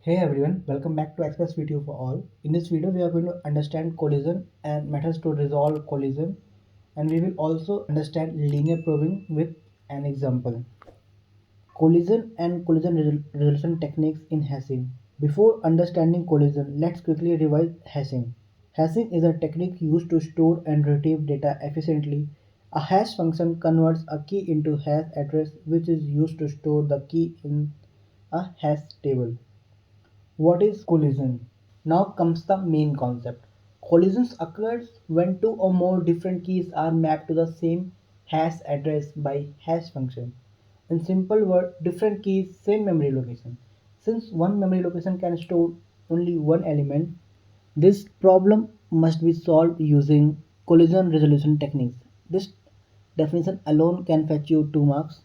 Hey everyone, welcome back to Express VTU for all. In this video, we are going to understand collision and methods to resolve collision, and we will also understand linear probing with an example. Collision and resolution techniques in hashing. Before understanding collision, let's quickly revise hashing. Hashing is a technique used to store and retrieve data efficiently. A hash function converts a key into hash address, which is used to store the key in a hash table. What is collision? Now comes the main concept. Collisions occurs when two or more different keys are mapped to the same hash address by hash function. In simple word, different keys, same memory location. Since one memory location can store only one element, this problem must be solved using collision resolution techniques. This definition alone can fetch you 2 marks.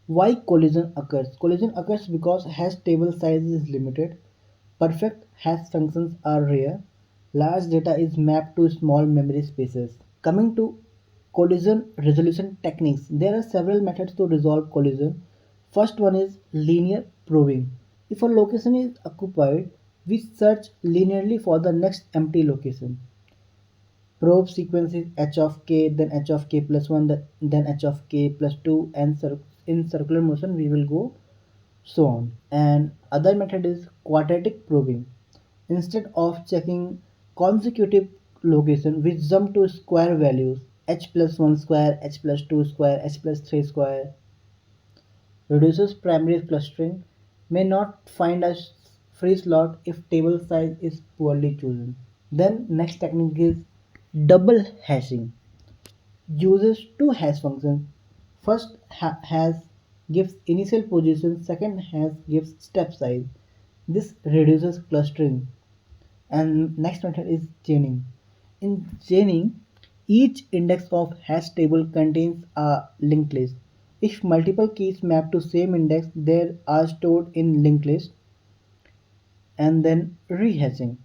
Why collision occurs? Collision occurs because hash table size is limited, perfect hash functions are rare, large data is mapped to small memory spaces. Coming to collision resolution techniques, there are several methods to resolve collision. First one is linear probing. If a location is occupied, we search linearly for the next empty location. Probe sequence is h of k, then h of k plus 1, then h of k plus 2, and in circular motion we will go so on. And other method is quadratic probing. Instead of checking consecutive location, we jump to square values h plus 1 square, h plus 2 square, h plus 3 square. Reduces primary clustering, may not find a free slot if table size is poorly chosen. Then next technique is double hashing. Uses two hash functions. First hash gives initial position, second hash gives step size. This reduces clustering. And next method is chaining. In chaining, each index of hash table contains a linked list. If multiple keys map to same index, they are stored in linked list. And then rehashing.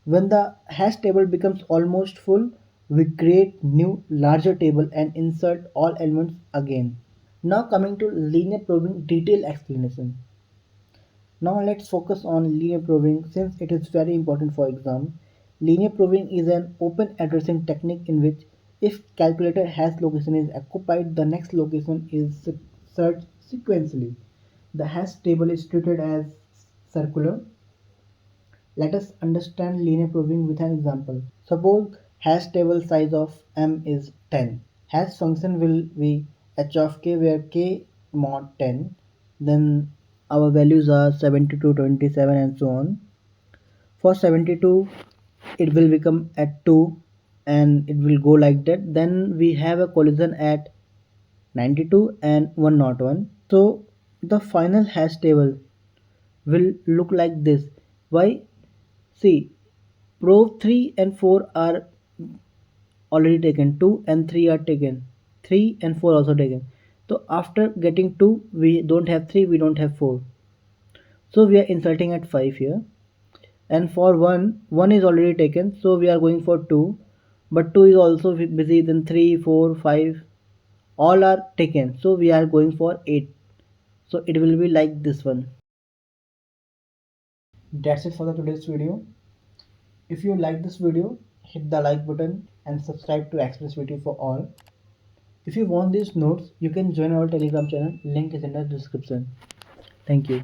When the hash table becomes almost full, we create new larger table and insert all elements again. Now coming to linear probing detailed explanation. Now let's focus on linear probing since it is very important for exam. Linear probing is an open addressing technique in which if calculator hash location is occupied, the next location is searched sequentially. The hash table is treated as circular. Let us understand linear probing with an example. Suppose hash table size of m is 10. Hash function will be h of k where k mod 10. Then our values are 72, 27 and so on. For 72 it will become at 2 and it will go like that. Then we have a collision at 92 and 101. So the final hash table will look like this. Why? See, probe 3 and 4 are already taken, 2 and 3 are taken, 3 and 4 also taken. So after getting 2, we don't have 3, we don't have 4. So we are inserting at 5 here. And for 1 is already taken, so we are going for 2. But 2 is also busy, then 3, 4, 5, all are taken. So we are going for 8. So it will be like this one. That's it for the today's video. If you like this video, hit the like button and subscribe to Express VTU for all. If you want these notes, you can join our Telegram channel. Link is in the description. Thank you.